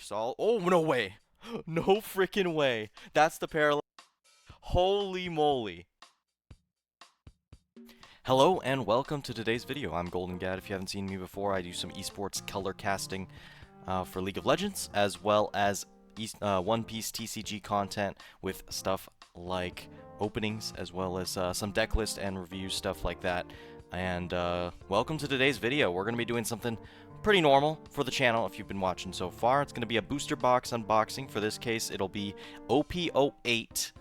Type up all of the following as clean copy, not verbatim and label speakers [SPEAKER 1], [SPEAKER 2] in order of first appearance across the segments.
[SPEAKER 1] Sol. Oh, no way. No freaking way. That's the parallel. Holy moly. Hello and welcome to today's video. I'm Golden Gad. If you haven't seen me before, I do some esports color casting for League of Legends, as well as One Piece TCG content with stuff like openings, as well as some deck list and review stuff like that. And welcome to today's video. We're going to be doing something pretty normal for the channel if you've been watching so far. It's going to be a booster box unboxing. For this case, it'll be OP-08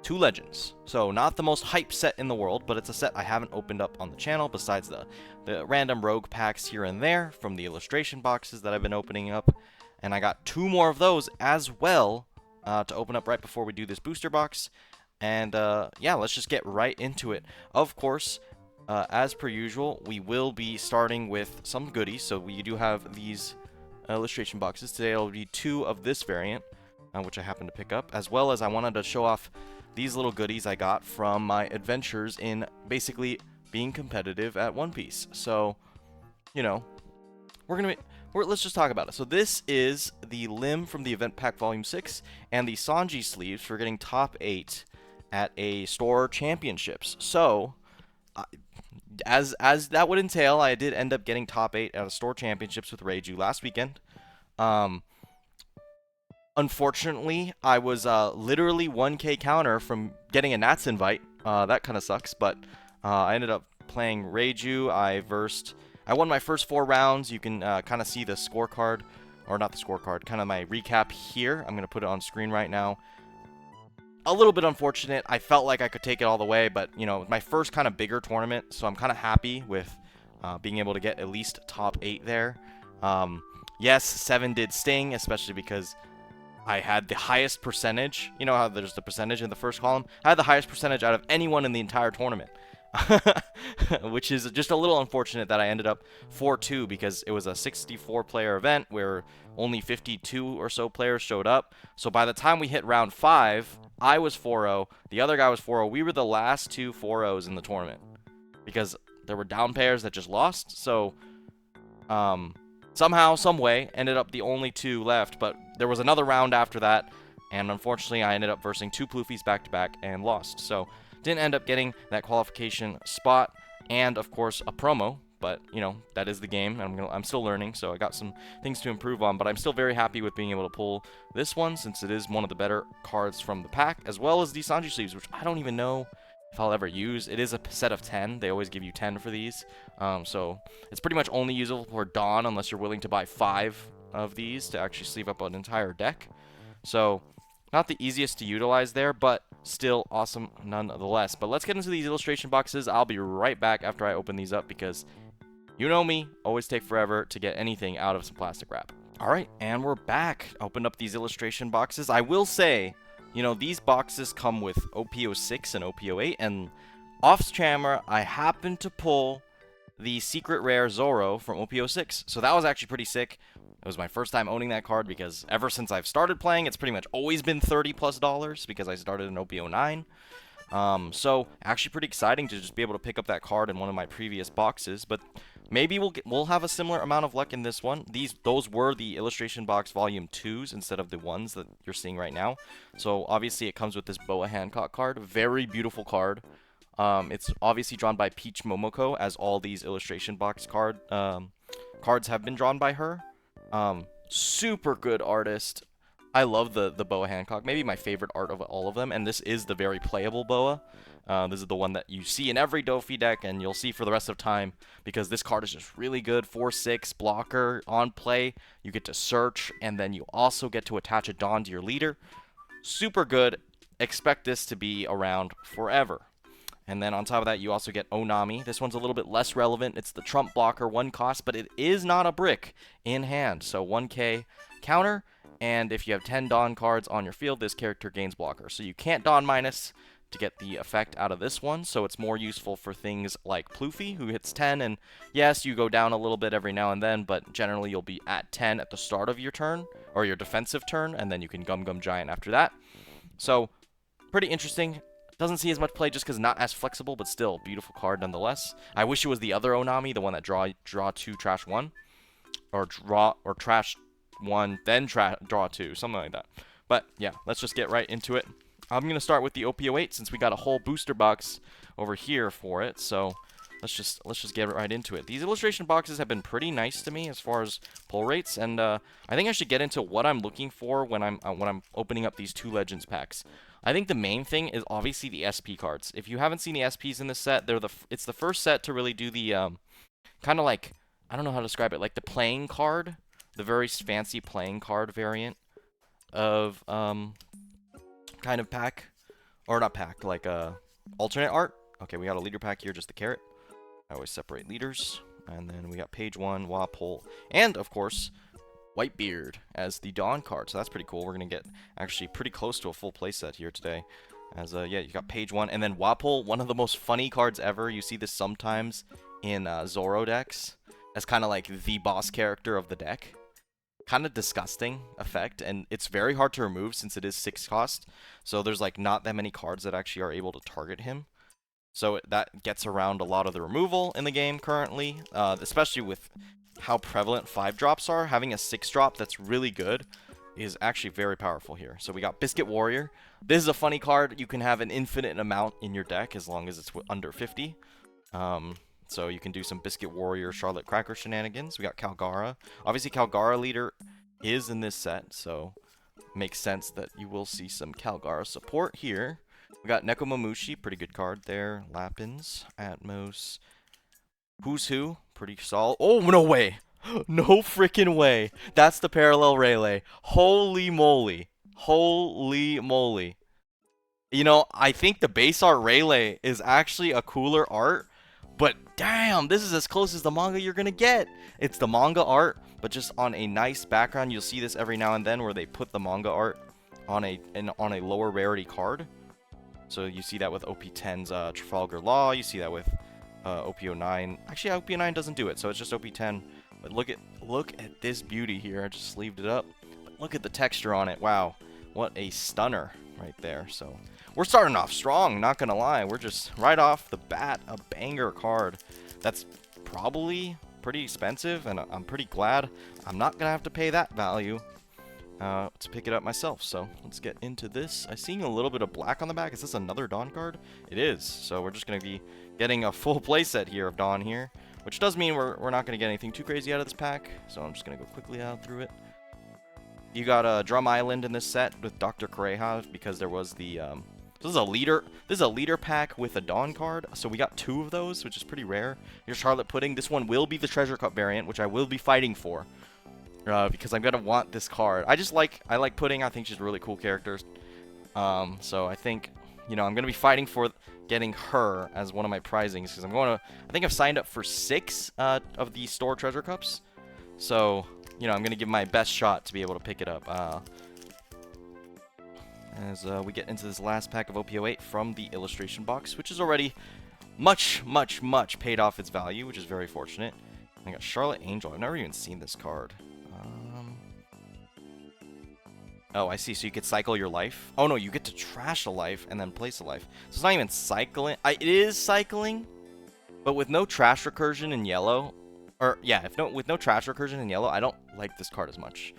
[SPEAKER 1] 2 Legends. So not the most hype set in the world, but it's a set I haven't opened up on the channel besides the random rogue packs here and there from the illustration boxes that I've been opening up. And I got 2 more of those as well to open up right before we do this booster box. And yeah, let's just get right into it. Of course, as per usual, we will be starting with some goodies. So we do have these illustration boxes. Today it'll be 2 of this variant, which I happened to pick up, as well as I wanted to show off these little goodies I got from my adventures in basically being competitive at One Piece. So, you know, let's just talk about it. So this is the lemme from the event pack volume 6 and the Sanji sleeves for getting top 8 at a store championships. So as that would entail, I did end up getting top 8 at a store championships with Reiju last weekend. Unfortunately, I was literally 1k counter from getting a Nats invite. That kind of sucks, but I ended up playing Reiju. I won my first 4 rounds. You can kind of see the scorecard, or not the scorecard, kind of my recap here. I'm going to put it on screen right now. A little bit unfortunate. I felt like I could take it all the way, but, you know, my first kind of bigger tournament, so I'm kind of happy with being able to get at least top 8 there. Yes, 7 did sting, especially because I had the highest percentage. You know how there's the percentage in the first column? I had the highest percentage out of anyone in the entire tournament. Which is just a little unfortunate that I ended up 4-2 because it was a 64-player event where only 52 or so players showed up. So by the time we hit round 5, I was 4-0, the other guy was 4-0. We were the last 2 4-0s in the tournament because there were down pairs that just lost. So somehow, some way, ended up the only 2 left, but there was another round after that, and unfortunately I ended up versing 2 Ploofies back-to-back and lost. So didn't end up getting that qualification spot, and of course a promo, but you know, that is the game. I'm still learning, so I got some things to improve on, but I'm still very happy with being able to pull this one since it is one of the better cards from the pack, as well as the Sanji sleeves, which I don't even know if I'll ever use. It is a set of 10. They always give you 10 for these, so it's pretty much only usable for Dawn unless you're willing to buy 5 of these to actually sleeve up an entire deck. So not the easiest to utilize there, but still awesome nonetheless. But let's get into these illustration boxes. I'll be right back after I open these up because you know me, always take forever to get anything out of some plastic wrap. Alright, and we're back. Opened up these illustration boxes. I will say, you know, these boxes come with OP-06 and OP-08, and off camera, I happened to pull the secret rare Zoro from OP-06, so that was actually pretty sick. It was my first time owning that card because ever since I've started playing, it's pretty much always been $30+ because I started in OP-09. So actually pretty exciting to just be able to pick up that card in one of my previous boxes, but maybe we'll have a similar amount of luck in this one. Those were the illustration box volume 2s instead of the ones that you're seeing right now. So obviously it comes with this Boa Hancock card, very beautiful card. It's obviously drawn by Peach Momoko, as all these illustration box cards have been drawn by her. Super good artist. I love the Boa Hancock, maybe my favorite art of all of them, and this is the very playable Boa. This is the one that you see in every Dofi deck, and you'll see for the rest of time, because this card is just really good. 4/6 blocker on play, you get to search, and then you also get to attach a Dawn to your leader. Super good. Expect this to be around forever. And then on top of that, you also get Onami. This one's a little bit less relevant. It's the Trump blocker, 1 cost, but it is not a brick in hand. So 1k counter, and if you have 10 Dawn cards on your field, this character gains blocker. So you can't Dawn minus to get the effect out of this one, so it's more useful for things like Ploofy, who hits 10, and yes, you go down a little bit every now and then, but generally you'll be at 10 at the start of your turn, or your defensive turn, and then you can Gum Gum Giant after that. So pretty interesting. Doesn't see as much play just because not as flexible, but still beautiful card nonetheless. I wish it was the other Onami, the one that draw 2, trash 1, or trash 1, then draw 2, something like that. But yeah, let's just get right into it. I'm going to start with the OP-08 since we got a whole booster box over here for it. So let's just get right into it. These illustration boxes have been pretty nice to me as far as pull rates, and I think I should get into what I'm looking for when I'm opening up these 2 Legends packs. I think the main thing is obviously the SP cards. If you haven't seen the SPs in this set, it's the first set to really do the kind of like, I don't know how to describe it, like the playing card, the very fancy playing card variant of kind of pack, or not pack, like alternate art. Okay, we got a leader pack here, just the carrot. I always separate leaders. And then we got page 1, Wapole, and of course, Whitebeard as the Dawn card. So that's pretty cool. We're going to get actually pretty close to a full playset here today. As, yeah, you got page 1. And then Wapole, one of the most funny cards ever. You see this sometimes in Zoro decks as kind of like the boss character of the deck. Kind of disgusting effect, and it's very hard to remove since it is 6 cost. So there's like not that many cards that actually are able to target him. So that gets around a lot of the removal in the game currently, especially with how prevalent 5-drops are. Having a 6-drop that's really good is actually very powerful here. So we got Biscuit Warrior. This is a funny card. You can have an infinite amount in your deck as long as it's under 50. So you can do some Biscuit Warrior, Charlotte Cracker shenanigans. We got Calgara. Obviously, Calgara leader is in this set, so makes sense that you will see some Calgara support here. We got Nekomamushi, pretty good card there. Lapins, Atmos, Who's Who, pretty solid. Oh, no way! No freaking way! That's the Parallel Rayleigh. Holy moly. Holy moly. You know, I think the base art Rayleigh is actually a cooler art, but damn, this is as close as the manga you're gonna get. It's the manga art, but just on a nice background. You'll see this every now and then where they put the manga art on a lower rarity card. So you see that with OP-10's Trafalgar Law. You see that with OP-09. Actually, OP-09 doesn't do it, so it's just OP-10. But look at this beauty here. I just sleeved it up. But look at the texture on it. Wow, what a stunner right there. So we're starting off strong, not gonna lie. We're just right off the bat a banger card. That's probably pretty expensive, and I'm pretty glad I'm not gonna have to pay that value to pick it up myself. So let's get into this. I'm seeing a little bit of black on the back. Is this another Dawn card? It is. So we're just gonna be getting a full playset here of Dawn here, which does mean we're not gonna get anything too crazy out of this pack. So I'm just gonna go quickly out through it. You got Drum Island in this set with Dr. Kureha because there was the this is a leader pack with a Dawn card, so we got 2 of those, which is pretty rare. Here's Charlotte Pudding. This one will be the Treasure Cup variant, which I will be fighting for, because I'm gonna want this card. I like Pudding. I think she's a really cool character. So I think, you know, I'm gonna be fighting for getting her as one of my prizings because I think I've signed up for 6 of the store Treasure Cups. So, you know, I'm gonna give my best shot to be able to pick it up. As we get into this last pack of OP-08 from the illustration box, which is already much paid off its value, which is very fortunate. I got Charlotte Angel. I've never even seen this card. Oh, I see. So you could cycle your life. Oh, no, you get to trash a life and then place a life. So it's not even cycling. It is cycling, but with no trash recursion in yellow. Or, yeah, with no trash recursion in yellow, I don't like this card as much.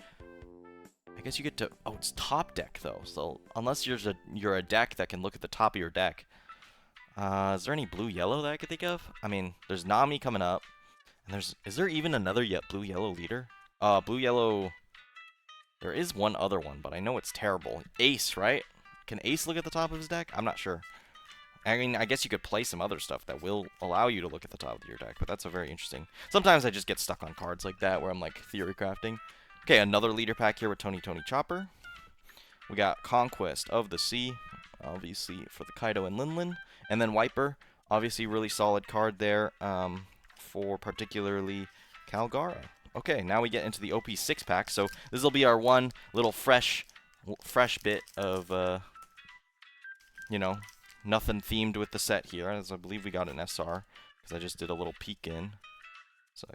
[SPEAKER 1] I guess you get to... Oh, it's top deck, though. So, unless you're a deck that can look at the top of your deck. Is there any blue-yellow that I could think of? I mean, there's Nami coming up. And is there even another blue-yellow leader? Blue-yellow... There is one other one, but I know it's terrible. Ace, right? Can Ace look at the top of his deck? I'm not sure. I mean, I guess you could play some other stuff that will allow you to look at the top of your deck, but that's a very interesting... Sometimes I just get stuck on cards like that where I'm, like, theory crafting. Okay, another leader pack here with Tony Chopper. We got Conquest of the Sea, obviously, for the Kaido and Linlin. And then Wiper, obviously really solid card there for particularly Calgara. Okay, now we get into the OP6 pack. So this will be our one little fresh bit of, you know, nothing themed with the set here, as I believe we got an SR, because I just did a little peek in. So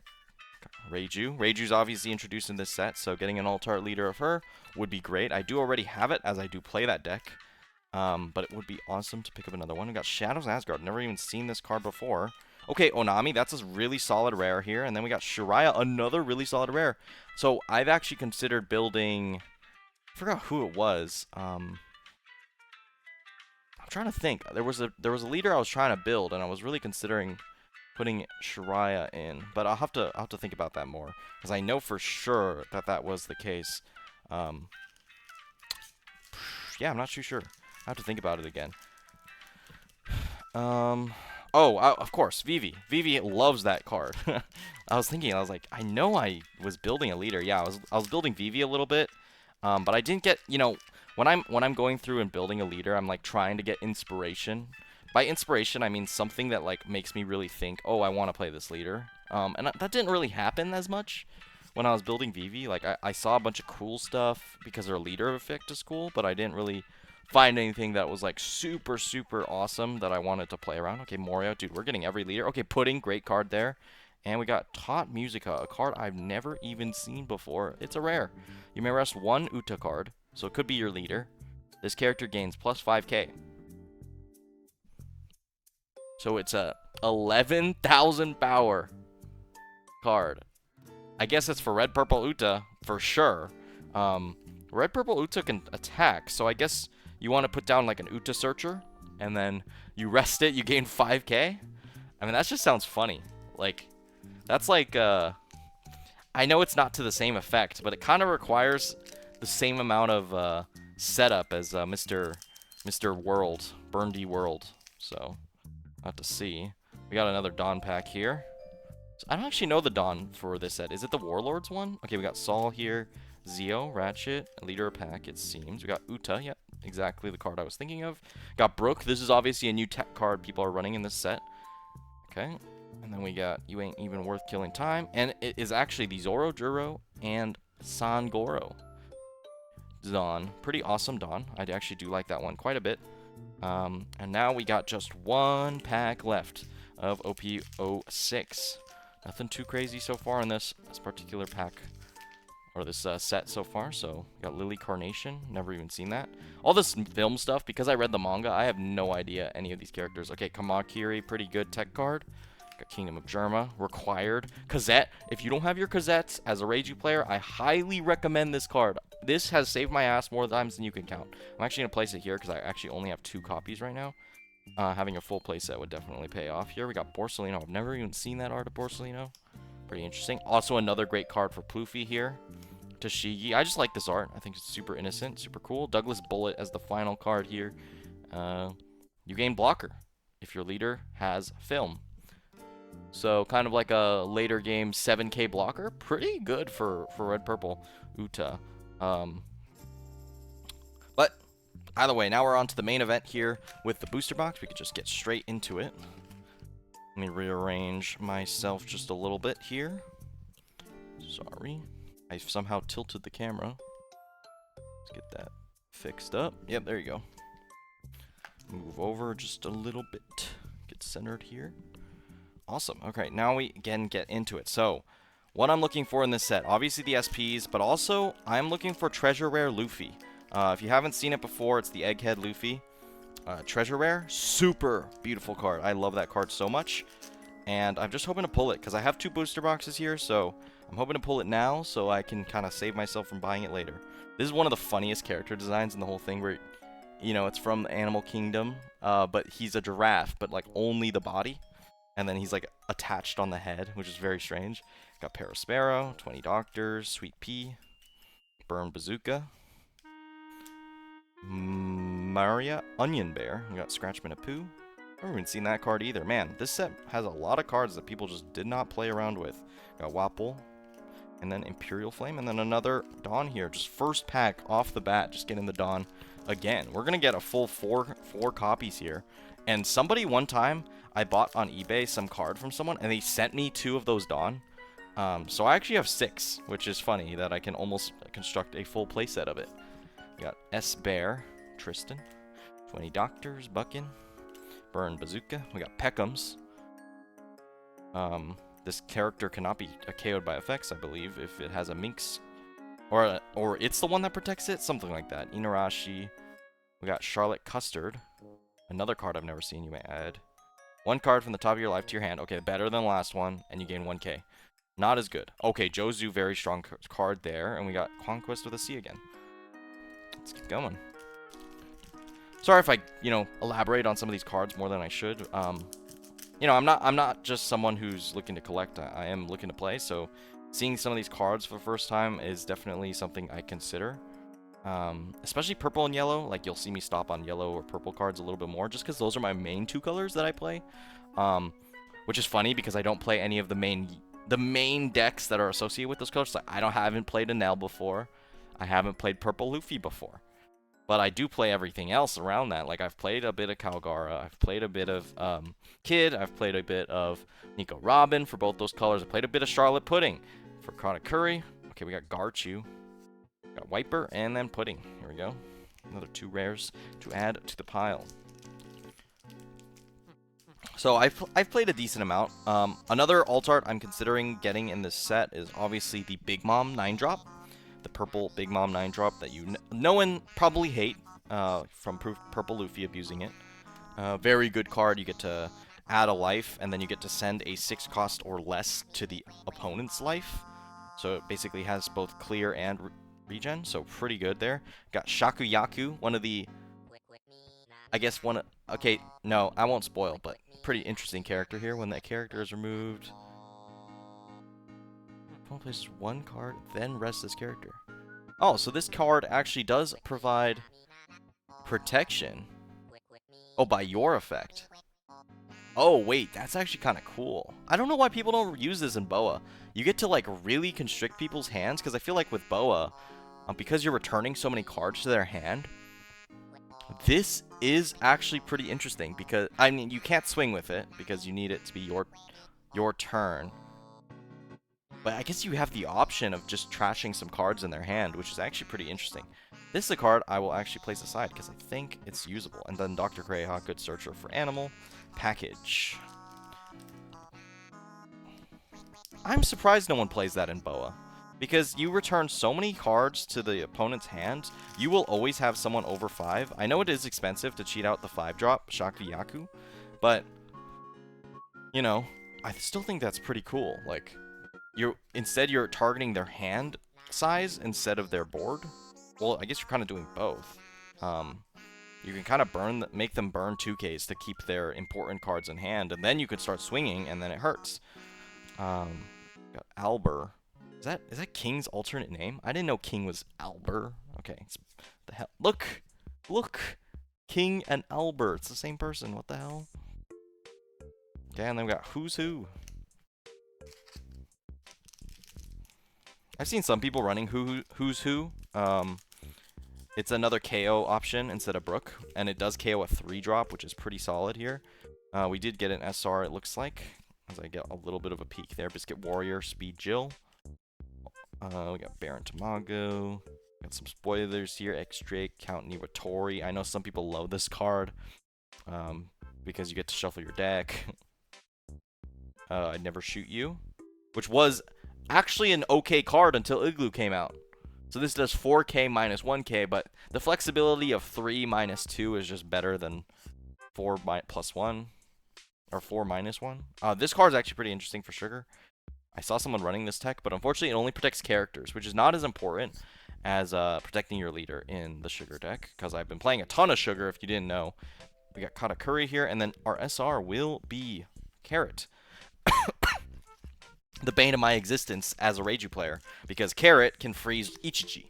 [SPEAKER 1] Reiju. Reiju's obviously introduced in this set, so getting an alt-art leader of her would be great. I do already have it, as I do play that deck. But it would be awesome to pick up another one. We got Shadows Asgard. Never even seen this card before. Okay, Onami, that's a really solid rare here. And then we got Shiraya, another really solid rare. So I've actually considered building... I forgot who it was. I'm trying to think. There was a leader I was trying to build, and I was really considering putting Shiraya in. But I'll have to think about that more, because I know for sure that that was the case. Yeah, I'm not too sure. I have to think about it again. Oh, of course, Vivi. Vivi loves that card. I was thinking, I was like, I know I was building a leader. Yeah, I was building Vivi a little bit, but I didn't get, you know, when I'm going through and building a leader, I'm like trying to get inspiration. By inspiration, I mean something that like makes me really think, oh, I want to play this leader. And that didn't really happen as much when I was building Vivi. Like I saw a bunch of cool stuff because her leader effect is cool, but I didn't really find anything that was like super awesome that I wanted to play around. Okay, Morio, dude, we're getting every leader. Okay, Pudding, great card there. And we got Taught Musica, a card I've never even seen before. It's a rare. You may rest one Uta card, so it could be your leader. This character gains plus 5k. So it's a 11,000 power card. I guess it's for Red Purple Uta for sure. Red Purple Uta can attack, so I guess you want to put down like an Uta Searcher, and then you rest it, you gain 5k? I mean, that just sounds funny. Like, that's like, I know it's not to the same effect, but it kind of requires the same amount of setup as Mr. World, Burndy World. So, I'll have to see. We got another Dawn pack here. So I don't actually know the Dawn for this set. Is it the Warlords one? Okay, we got Saul here. Zio, Ratchet, leader of pack, it seems. We got Uta, yep, exactly the card I was thinking of. Got Brook, this is obviously a new tech card people are running in this set. Okay, and then we got You Ain't Even Worth Killing Time, and it is actually the Zoro, Juro, and Sangoro Dawn. Pretty awesome Dawn. I actually do like that one quite a bit. And now we got just one pack left of OP-06. Nothing too crazy so far in this particular pack. Or this set so far. So, got Lily Carnation. Never even seen that. All this film stuff, because I read the manga, I have no idea any of these characters. Okay, Kamakiri, pretty good tech card. Got Kingdom of Germa, required. Kazette, if you don't have your Kazettes as a Reiju player, I highly recommend this card. This has saved my ass more times than you can count. I'm actually going to place it here because I actually only have 2 copies right now. Having a full playset would definitely pay off here. We got Borsellino. I've never even seen that art of Borsellino. Pretty interesting. Also another great card for Ploofy here. Tashigi. I just like this art. I think it's super innocent, super cool. Douglas Bullet as the final card here. You gain blocker if your leader has film. So kind of like a later game 7k blocker. Pretty good for Red Purple Uta. But either way, now we're on to the main event here with the booster box. We could just get straight into it. Let me rearrange myself just a little bit here. Sorry. I somehow tilted the camera. Let's get that fixed up. Yep, there you go. Move over just a little bit. Get centered here. Awesome. Okay, now we again get into it. So, what I'm looking for in this set, obviously the SPs, but also I'm looking for Treasure Rare Luffy. If you haven't seen it before, it's the Egghead Luffy. Treasure Rare, super beautiful card. I love that card so much. And I'm just hoping to pull it, because I have 2 booster boxes here, so I'm hoping to pull it now so I can kind of save myself from buying it later. This is one of the funniest character designs in the whole thing where, you know, it's from the Animal Kingdom, but he's a giraffe, but like only the body. And then he's like attached on the head, which is very strange. Got Parasparrow, 20 Doctors, Sweet Pea, Burn Bazooka, Maria, Onion Bear. We got Scratchman of Pooh. I haven't even seen that card either. Man, this set has a lot of cards that people just did not play around with. Got Wapple, and then Imperial Flame, and then another Dawn here. Just first pack off the bat, just getting the Dawn again. We're going to get a full four copies here. And somebody one time, I bought on eBay some card from someone, and they sent me 2 of those Dawn. So I actually have 6, which is funny that I can almost construct a full playset of it. We got S-Bear, Tristan, 20 Doctors, Buckin, Burn Bazooka. We got Peckham's. This character cannot be KO'd by effects, I believe, if it has a Minx. Or it's the one that protects it? Something like that. Inarashi. We got Charlotte Custard. Another card I've never seen, you may add. One card from the top of your life to your hand. Okay, better than the last one, and you gain 1k. Not as good. Okay, Jozu, very strong card there, and we got Conquest with a C again. Let's keep going. Sorry if I, elaborate on some of these cards more than I should. I'm not just someone who's looking to collect. I am looking to play, so seeing some of these cards for the first time is definitely something I consider. Especially purple and yellow. Like, you'll see me stop on yellow or purple cards a little bit more, just because those are my main two colors that I play. Which is funny because I don't play any of the main decks that are associated with those colors. Like, haven't played Enel before. I haven't played Purple Luffy before. But I do play everything else around that. Like, I've played a bit of Calgara. I've played a bit of Kid. I've played a bit of Nico Robin for both those colors. I played a bit of Charlotte Pudding for Katakuri. Okay, we got Garchu. Got Wiper and then Pudding. Here we go. Another 2 rares to add to the pile. So I've played a decent amount. Another alt art I'm considering getting in this set is obviously the Big Mom 9-drop. The purple Big Mom 9-drop that no one probably hate from Purple Luffy abusing it. Very good card. You get to add a life, and then you get to send a 6 cost or less to the opponent's life. So it basically has both clear and regen, so pretty good there. Got Shakuyaku, one of the... Okay, no, I won't spoil, but pretty interesting character here. When that character is removed... Opponent places 1 card, then rests this character. Oh, so this card actually does provide protection. Oh, by your effect. Oh, wait, that's actually kind of cool. I don't know why people don't use this in Boa. You get to, like, really constrict people's hands, because I feel like with Boa, because you're returning so many cards to their hand, this is actually pretty interesting, because, I mean, you can't swing with it, because you need it to be your turn. But I guess you have the option of just trashing some cards in their hand, which is actually pretty interesting. This is a card I will actually place aside because I think it's usable. And then Dr. Greyhawk, good searcher for animal. Package. I'm surprised no one plays that in Boa. Because you return so many cards to the opponent's hand, you will always have someone over 5. I know it is expensive to cheat out the 5-drop, Shakuyaku. But, I still think that's pretty cool. Like... Instead you're targeting their hand size instead of their board. Well, I guess you're kind of doing both. You can kind of make them burn 2Ks to keep their important cards in hand, and then you can start swinging, and then it hurts. Got Albur. Is that King's alternate name? I didn't know King was Albur. Okay, the hell. Look, King and Albur. It's the same person. What the hell? Okay, and then we got Who's Who. I've seen some people running Who's Who. It's another KO option instead of Brook, and it does KO a 3-drop, which is pretty solid here. We did get an SR, it looks like, as I get a little bit of a peek there. Biscuit Warrior, Speed Jill. We got Baron Tamago. Got some spoilers here. X-Drake, Count Niwatori. I know some people love this card because you get to shuffle your deck. I'd Never Shoot You, which was actually an okay card until Igloo came out. So this does 4k minus 1k, but the flexibility of 3 minus 2 is just better than 4 plus 1, or 4 minus 1. This card is actually pretty interesting for Sugar. I saw someone running this tech, but unfortunately it only protects characters, which is not as important as protecting your leader in the Sugar deck, because I've been playing a ton of Sugar, if you didn't know. We got Katakuri here, and then our SR will be Carrot. The bane of my existence as a Reiju player, because Carrot can freeze Ichiji.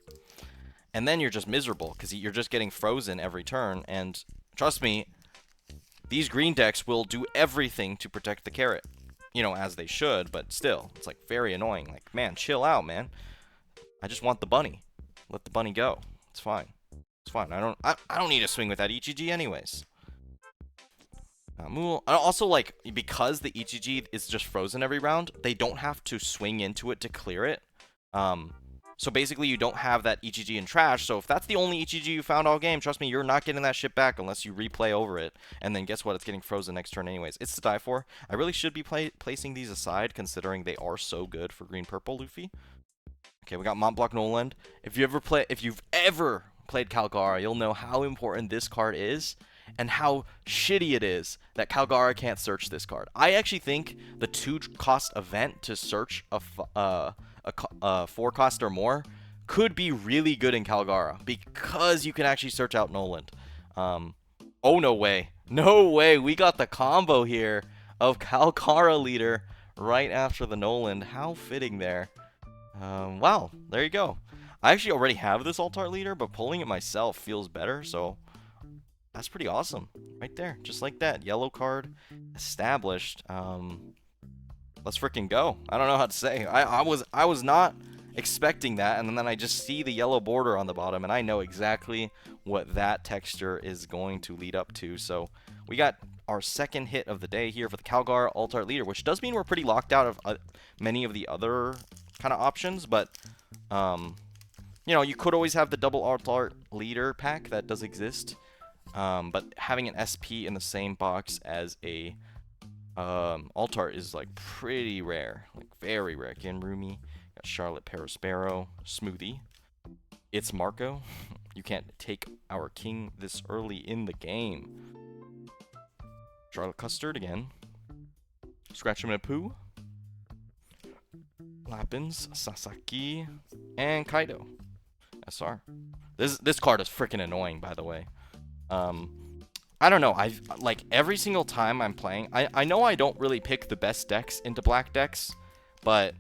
[SPEAKER 1] And then you're just miserable, because you're just getting frozen every turn, and trust me, these green decks will do everything to protect the Carrot. As they should, but still, it's like very annoying. Like, man, chill out, man. I just want the bunny. Let the bunny go. It's fine. It's fine. I don't need to swing with that Ichiji anyways. Also, like, because the Ichiji is just frozen every round, they don't have to swing into it to clear it. So basically, you don't have that Ichiji in trash. So if that's the only Ichiji you found all game, trust me, you're not getting that shit back unless you replay over it. And then guess what? It's getting frozen next turn anyways. It's to die for. I really should be placing these aside, considering they are so good for green-purple Luffy. Okay, we got Montblock Noland. If you've ever played Calgara, you'll know how important this card is. and how shitty it is that Calgara can't search this card. I actually think the 2-cost event to search a 4-cost or more could be really good in Calgara because you can actually search out Noland. Oh, no way. No way. We got the combo here of Calgara leader right after the Noland. How fitting there. Wow, there you go. I actually already have this alt-art leader, but pulling it myself feels better, so that's pretty awesome. Right there, just like that. Yellow card established. Let's freaking go. I don't know how to say. I was not expecting that, and then I just see the yellow border on the bottom, and I know exactly what that texture is going to lead up to. So we got our second hit of the day here for the Calgara alt-art leader, which does mean we're pretty locked out of many of the other kind of options, but you know, you could always have the double alt-art leader pack that does exist, but having an SP in the same box as a alt-art is like pretty rare, like very rare. Again, Rumi, got Charlotte Perospero, Smoothie. It's Marco. You can't take our king this early in the game. Charlotte Custard again. Scratch him in a poo. Lappins, Sasaki, and Kaido. SR. This card is freaking annoying, by the way. I don't know. I've like every single time I'm playing, I know I don't really pick the best decks into black decks, but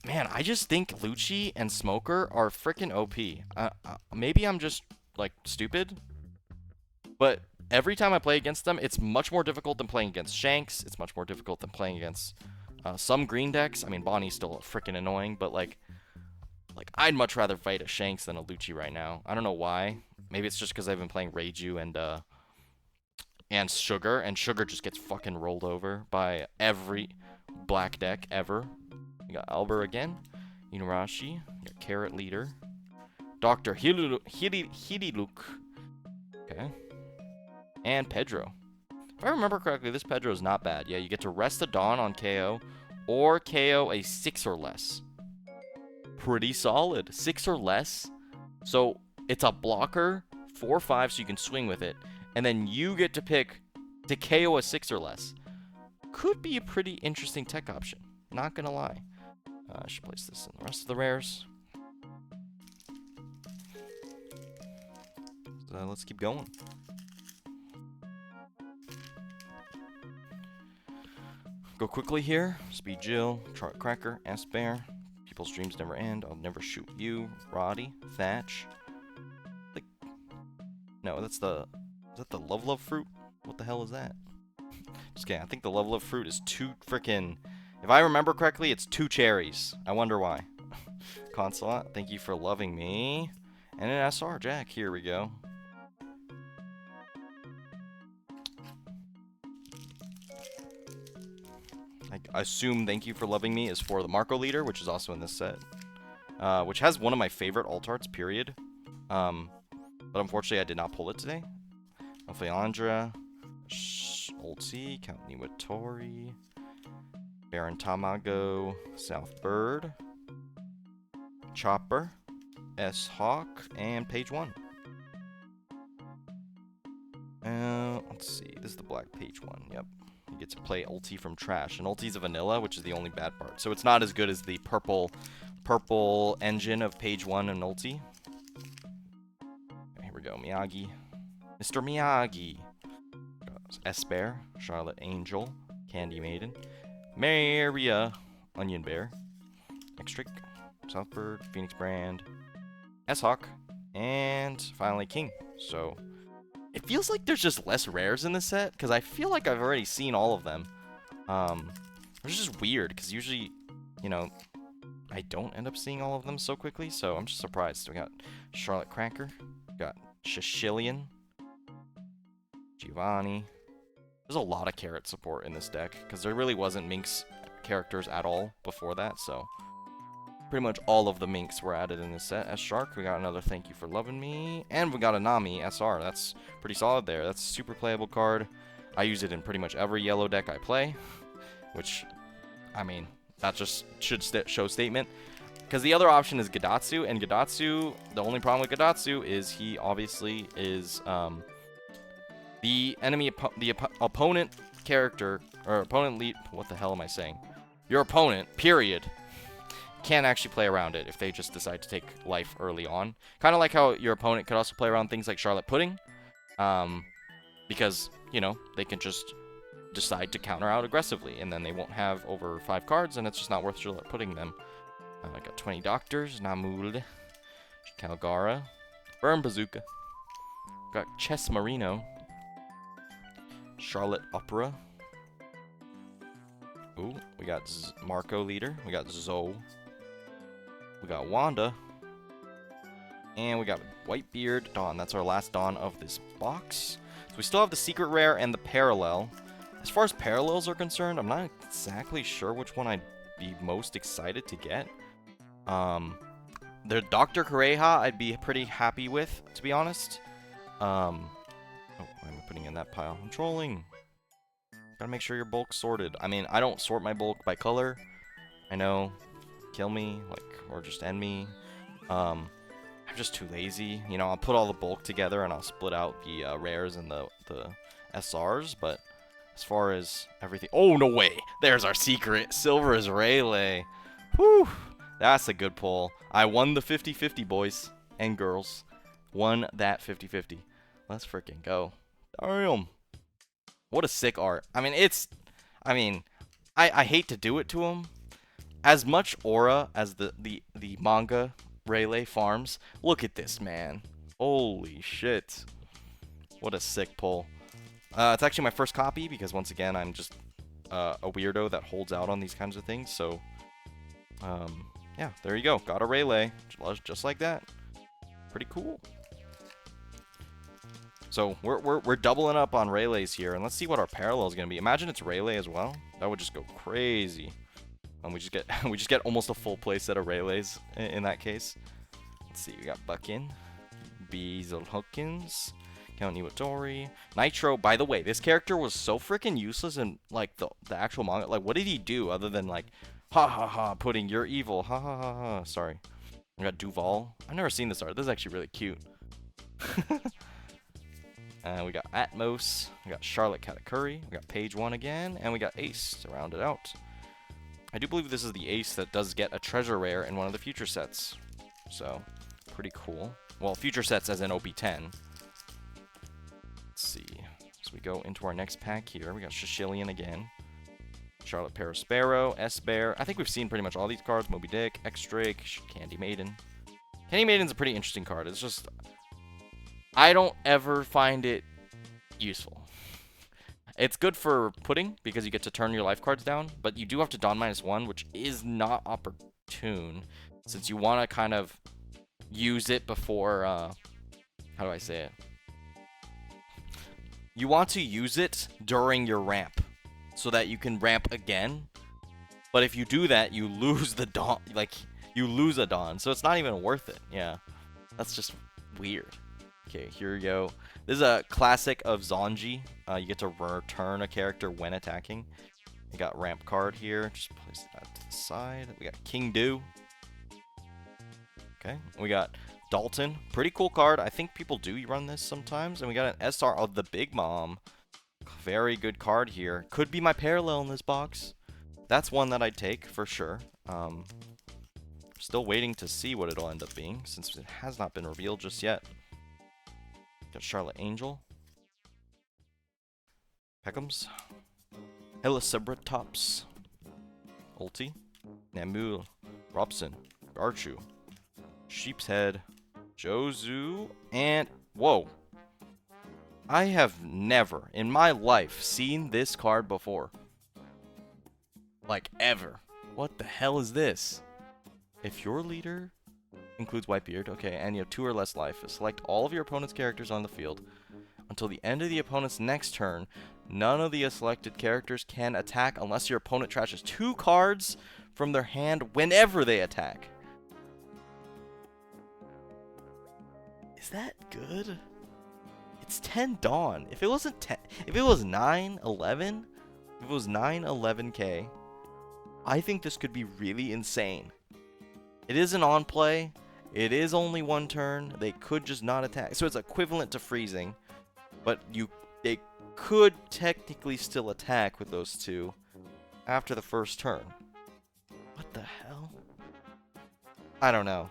[SPEAKER 1] man, I just think Lucci and Smoker are freaking OP. Maybe I'm just like stupid, but every time I play against them, it's much more difficult than playing against Shanks. It's much more difficult than playing against some green decks. I mean, Bonnie's still freaking annoying, but like I'd much rather fight a Shanks than a Lucci right now. I don't know why. Maybe it's just because I've been playing Reiju and Sugar, and Sugar just gets fucking rolled over by every black deck ever. You got Albert again, Inuarashi, you got Carrot Leader, Dr. Hidiluk, okay, and Pedro. If I remember correctly, this Pedro is not bad. Yeah, you get to rest the Dawn on KO, or KO a 6 or less. Pretty solid. 6 or less. So it's a blocker, 4/5, so you can swing with it, and then you get to pick to KO a 6 or less. Could be a pretty interesting tech option. Not gonna lie. I should place this in the rest of the rares. So let's keep going. Go quickly here. Speed Jill, Chart Cracker, S-Bear. People's dreams never end. I'll never shoot you. Roddy, Thatch. Like, no, that's the. Is that the Love fruit? What the hell is that? Just kidding. I think the Love fruit is 2 frickin'. If I remember correctly, it's 2 cherries. I wonder why. Consulate, thank you for loving me. And an SR Jack. Here we go. I assume thank you for loving me is for the Marco leader, which is also in this set. Which has one of my favorite alt-arts, period. But unfortunately, I did not pull it today. Alphalandra, Ulti, Count Niwatori, Baron Tamago, South Bird, Chopper, S-Hawk, and page 1. Let's see, this is the black page 1, yep. You get to play Ulti from Trash, and Ulti's a vanilla, which is the only bad part. So it's not as good as the purple engine of page 1 and Ulti. Okay, here we go, Miyagi. Mr. Miyagi. S-Bear, Charlotte Angel, Candy Maiden, Maria, Onion Bear, Extric, Southbird, Phoenix Brand, S-Hawk, and finally King. So it feels like there's just less rares in this set, because I feel like I've already seen all of them. It's just weird, because usually, you know, I don't end up seeing all of them so quickly, so I'm just surprised. We got Charlotte Cracker, we got Shishilian, Giovanni. There's a lot of carrot support in this deck, because there really wasn't Minx characters at all before that, so pretty much all of the Minx were added in this set. As Shark, we got another thank you for loving me, and we got a Nami SR. That's pretty solid there. That's a super playable card. I use it in pretty much every yellow deck I play, which, I mean, that just should show statement. Because the other option is Gadatsu, and Gadatsu, the only problem with Gadatsu is he obviously is The opponent character, or opponent lead, what the hell am I saying? Your opponent, period, can't actually play around it if they just decide to take life early on. Kind of like how your opponent could also play around things like Charlotte Pudding, because, you know, they can just decide to counter out aggressively, and then they won't have over 5 cards, and it's just not worth Charlotte Pudding them. I got 20 Doctors, Namul, Calgara, Burn Bazooka, got Chess Marino, Charlotte Opera. Ooh, we got Marco Leader, we got Zoe, we got Wanda, and we got Whitebeard Dawn. That's our last Dawn of this box. So we still have the Secret Rare and the Parallel. As far as Parallels are concerned, I'm not exactly sure which one I'd be most excited to get. The Dr. Kureha I'd be pretty happy with, to be honest. Oh, why am I putting in that pile? I'm trolling. Gotta make sure your bulk's sorted. I mean, I don't sort my bulk by color. I know, kill me, like, or just end me. I'm just too lazy. You know, I'll put all the bulk together and I'll split out the rares and the SRs, but as far as everything... Oh, no way! There's our secret! Silver is Rayleigh. Whew! That's a good pull. I won the 50-50, boys and girls. Won that 50-50. Let's freaking go. Damn! What a sick art. I mean, I hate to do it to him. As much aura as the manga Rayleigh farms. Look at this, man. Holy shit. What a sick pull. It's actually my first copy because, once again, I'm just a weirdo that holds out on these kinds of things. So, yeah, there you go. Got a Rayleigh. Just like that. Pretty cool. So we're doubling up on Rayleighs here, and let's see what our parallel is gonna be. Imagine it's Rayleigh as well. That would just go crazy. And we just get almost a full play set of Rayleighs in that case. Let's see, we got Buckin, Beazle Hawkins, Count Iwatori, Nitro. By the way, this character was so freaking useless in like the actual manga. Like, what did he do other than like, ha ha ha, putting you're evil, ha ha ha ha. Sorry. We got Duval. I've never seen this art. This is actually really cute. We got Atmos, we got Charlotte Katakuri, we got Page 1 again, and we got Ace to round it out. I do believe this is the Ace that does get a treasure rare in one of the future sets. So, pretty cool. Well, future sets as in OP-10. Let's see. So we go into our next pack here. We got Shishilian again. Charlotte Parasparrow, S-Bear. I think we've seen pretty much all these cards. Moby Dick, X-Drake, Candy Maiden. Candy Maiden's a pretty interesting card. It's just... I don't ever find it useful. It's good for pudding because you get to turn your life cards down, but you do have to Dawn -1, which is not opportune since you want to kind of use it before, how do I say it? You want to use it during your ramp so that you can ramp again, but if you do that, you lose the Dawn, like, you lose a Dawn, so it's not even worth it. Yeah, that's just weird. Okay, here we go. This is a classic of Zanji. You get to return a character when attacking. We got ramp card here. Just place that to the side. We got King Do. Okay, we got Dalton. Pretty cool card. I think people do run this sometimes. And we got an SR of the Big Mom. Very good card here. Could be my parallel in this box. That's one that I'd take for sure. Still waiting to see what it'll end up being since it has not been revealed just yet. Got Charlotte Angel, Peckham's, Helicebratops, Ulti, Namul, Robson, Garchu, Sheep's Head, Jozu, and whoa! I have never in my life seen this card before. Like, ever. What the hell is this? If your leader includes Whitebeard, okay, and you have 2 or less life, select all of your opponent's characters on the field. Until the end of the opponent's next turn, none of the selected characters can attack unless your opponent trashes 2 cards from their hand whenever they attack. Is that good? It's 10 Dawn. If it wasn't 10, if it was 9/11, if it was 9/11k, I think this could be really insane. It isn't on play. It is only 1 turn. They could just not attack. So it's equivalent to freezing. But they could technically still attack with those two after the first turn. What the hell? I don't know.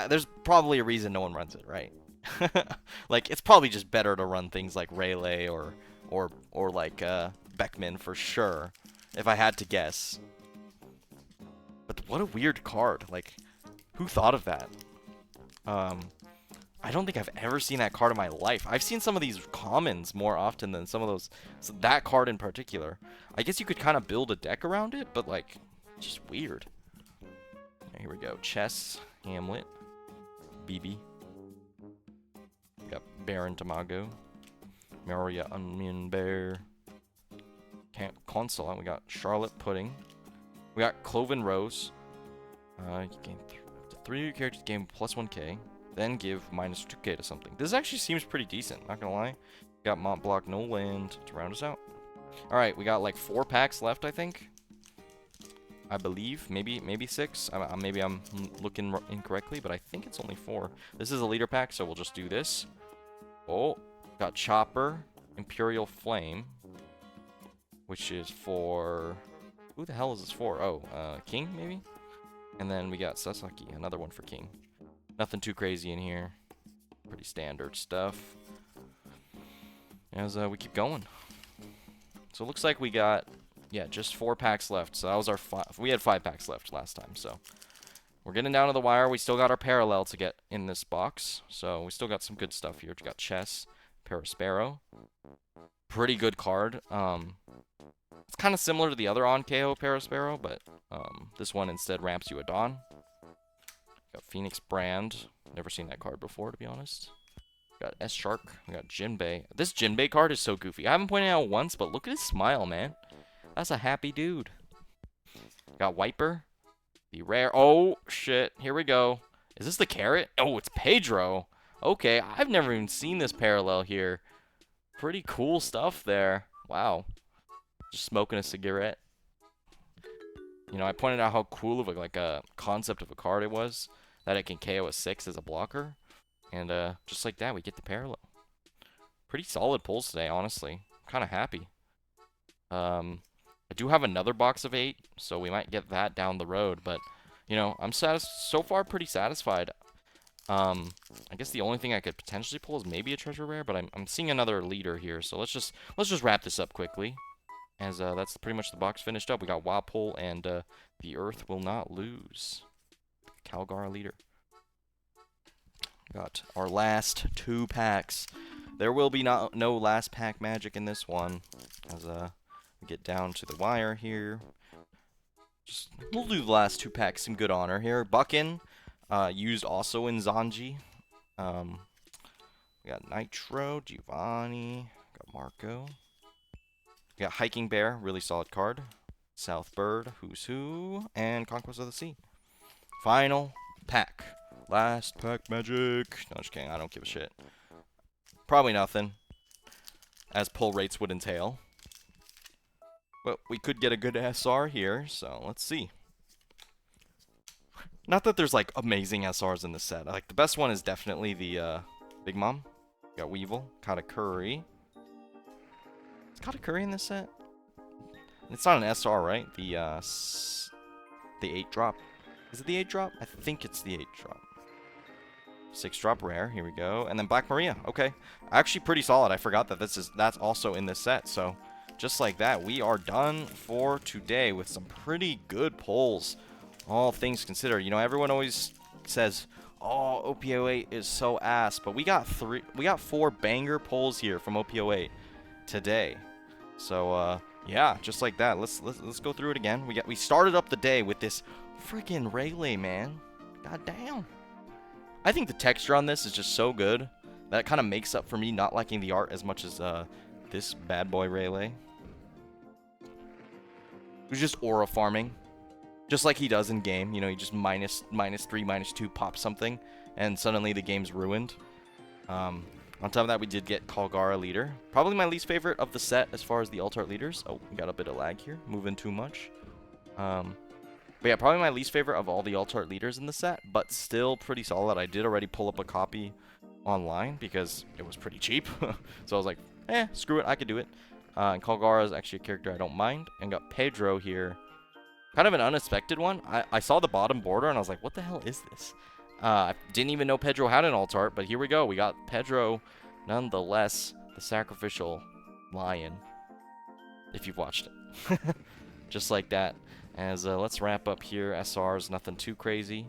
[SPEAKER 1] There's probably a reason no one runs it, right? Like, it's probably just better to run things like Rayleigh or like Beckman for sure, if I had to guess. But what a weird card. Like, who thought of that? I don't think I've ever seen that card in my life. I've seen some of these commons more often than some of those. So that card in particular. I guess you could kind of build a deck around it, but like, just weird. Here we go. Chess, Hamlet, BB. We got Baron Tamago, Maria Onion Bear, Consulate. We got Charlotte Pudding. We got Cloven Rose. You gain up to 3 of your characters gain plus 1k. Then give minus 2k to something. This actually seems pretty decent, not gonna lie. Got Mont Blanc, no land to round us out. Alright, we got like 4 packs left, I think. I believe. Maybe 6. Maybe I'm looking incorrectly, but I think it's only 4. This is a leader pack, so we'll just do this. Oh, got Chopper, Imperial Flame, which is for... Who the hell is this for? Oh, King, maybe? And then we got Sasaki, another one for King. Nothing too crazy in here. Pretty standard stuff. As we keep going. So it looks like we got, yeah, just 4 packs left. So that was our 5. We had 5 packs left last time, so. We're getting down to the wire. We still got our parallel to get in this box. So we still got some good stuff here. We got Chess, Parasparrow. Pretty good card. It's kind of similar to the other on KO Parasparrow, but this one instead ramps you a Dawn. Got Phoenix Brand. Never seen that card before, to be honest. Got S-Shark. We got Jinbei. This Jinbei card is so goofy. I haven't pointed it out once, but look at his smile, man. That's a happy dude. Got Wiper. Be rare. Oh, shit. Here we go. Is this the carrot? Oh, it's Pedro. Okay, I've never even seen this parallel here. Pretty cool stuff there. Wow. Just smoking a cigarette. You know, I pointed out how cool of a concept of a card it was. That it can KO a 6 as a blocker. And just like that, we get the parallel. Pretty solid pulls today, honestly. I'm kind of happy. I do have another box of 8, so we might get that down the road. But, you know, I'm so far pretty satisfied. I guess the only thing I could potentially pull is maybe a treasure rare, but I'm seeing another leader here. So let's just wrap this up quickly. As that's pretty much the box finished up. We got Wapole and The Earth Will Not Lose. Calgar leader. Got our last 2 packs. There will be no last pack magic in this one. As we get down to the wire here. We'll do the last 2 packs some good honor here. Buckin, used also in Zanji. We got Nitro, Giovanni, got Marco. We got Hiking Bear, really solid card. South Bird, Who's Who, and Conquest of the Sea. Final pack. Last pack magic. No, just kidding. I don't give a shit. Probably nothing, as pull rates would entail. But we could get a good SR here, so let's see. Not that there's like amazing SRs in this set. Like the best one is definitely the Big Mom. We got Weevil, Katakuri. Is Katakuri in this set? It's not an SR, right? The 8 drop. Is it the 8 drop? I think it's the 8 drop. 6 drop rare. Here we go. And then Black Maria. Okay. Actually pretty solid. I forgot that that's also in this set. So just like that, we are done for today with some pretty good pulls. All things considered. You know, everyone always says, "Oh, OP-08 is so ass," but we got 4 banger pulls here from OP-08 today. So yeah, just like that. Let's go through it again. We started up the day with this freaking Rayleigh, man. God damn. I think the texture on this is just so good that it kind of makes up for me not liking the art as much as this bad boy Rayleigh. Who's just aura farming, just like he does in game. You know, he just minus 3, -2 pop something, and suddenly the game's ruined. On top of that, we did get Calgara leader. Probably my least favorite of the set as far as the alt art leaders. Oh, we got a bit of lag here. Moving too much. But yeah, probably my least favorite of all the alt art leaders in the set, but still pretty solid. I did already pull up a copy online because it was pretty cheap. So I was like, screw it, I could do it. And Kalgara is actually a character I don't mind. And got Pedro here. Kind of an unexpected one. I saw the bottom border and I was like, what the hell is this? I didn't even know Pedro had an alt art, but here we go. We got Pedro, nonetheless, the sacrificial lion. If you've watched it. Just like that. As let's wrap up here. SRs, nothing too crazy.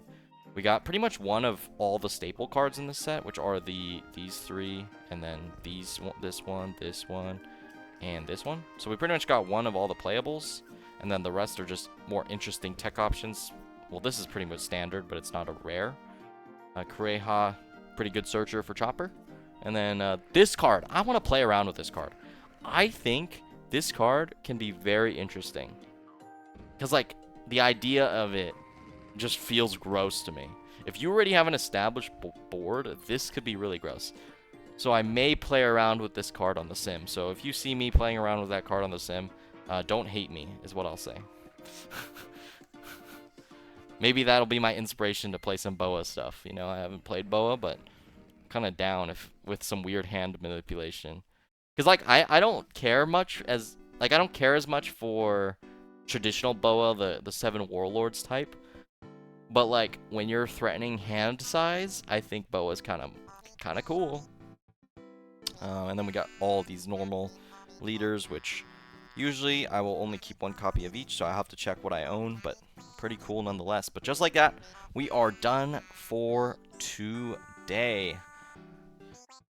[SPEAKER 1] We got pretty much one of all the staple cards in this set, which are these three, and then this one, and this one. So we pretty much got one of all the playables, and then the rest are just more interesting tech options. Well, this is pretty much standard, but it's not a rare. Kureha, pretty good searcher for Chopper. And then this card, I want to play around with this card. I think this card can be very interesting. Because, like, the idea of it just feels gross to me. If you already have an established board, this could be really gross. So I may play around with this card on the sim. So if you see me playing around with that card on the sim, don't hate me, is what I'll say. Maybe that'll be my inspiration to play some Boa stuff. You know, I haven't played Boa, but kind of down with some weird hand manipulation. Because, like, I don't care much as... Like, I don't care as much for traditional Boa, the 7 Warlords type. But, like, when you're threatening hand size, I think Boa's kind of cool. And then we got all these normal leaders, which usually I will only keep one copy of each, so I have to check what I own, but pretty cool nonetheless. But just like that, we are done for today.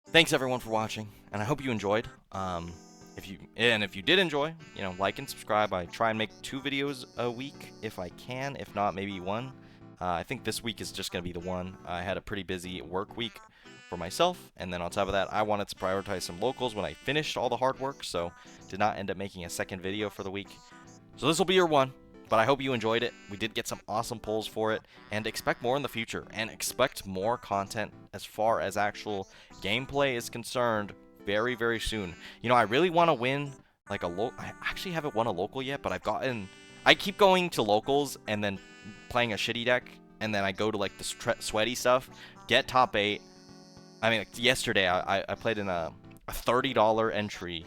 [SPEAKER 1] Thanks everyone for watching, and I hope you enjoyed. If you did enjoy, you know, like and subscribe. I try and make 2 videos a week if I can. If not, maybe 1. I think this week is just gonna be the one. I had a pretty busy work week for myself, and then on top of that, I wanted to prioritize some locals when I finished all the hard work, so did not end up making a second video for the week. So this will be your one, but I hope you enjoyed it. We did get some awesome pulls for it, and expect more in the future, and expect more content as far as actual gameplay is concerned very, very soon. You know, I really want to win like a local. I actually haven't won a local yet, but I keep going to locals and then playing a shitty deck, and then I go to like the sweaty stuff, get top 8. I mean, like yesterday I played in a $30 entry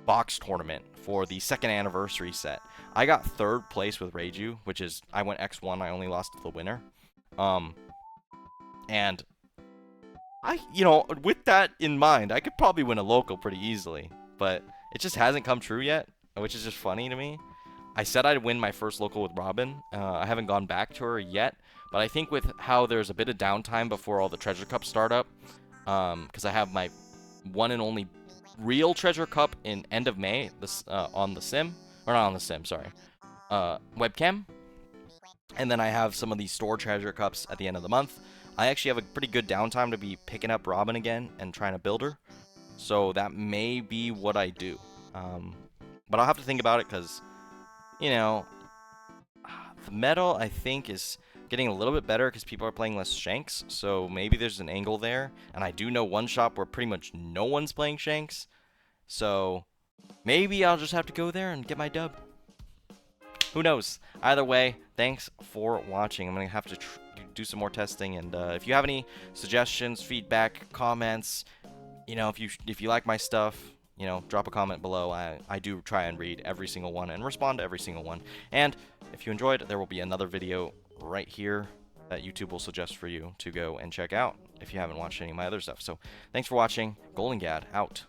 [SPEAKER 1] box tournament for the 2nd anniversary set. I got 3rd place with Reiju, which is, I went X1, I only lost to the winner. And you know, with that in mind, I could probably win a local pretty easily, but it just hasn't come true yet, which is just funny to me. I said I'd win my first local with Robin. I haven't gone back to her yet, but I think with how there's a bit of downtime before all the Treasure Cups start up, because I have my one and only real Treasure Cup in end of May, on the sim, or not on the sim, sorry, webcam, and then I have some of these store Treasure Cups at the end of the month. I actually have a pretty good downtime to be picking up Robin again and trying to build her, so that may be what I do. But I'll have to think about it because, you know, the metal I think is getting a little bit better because people are playing less Shanks, so maybe there's an angle there. And I do know one shop where pretty much no one's playing Shanks, so maybe I'll just have to go there and get my dub. Who knows? Either way, thanks for watching. I'm going to have to do some more testing, and if you have any suggestions, feedback, comments, you know, if you like my stuff, you know, drop a comment below. I do try and read every single one and respond to every single one. And if you enjoyed, there will be another video right here that YouTube will suggest for you to go and check out if you haven't watched any of my other stuff. So thanks for watching. Golden Gad out.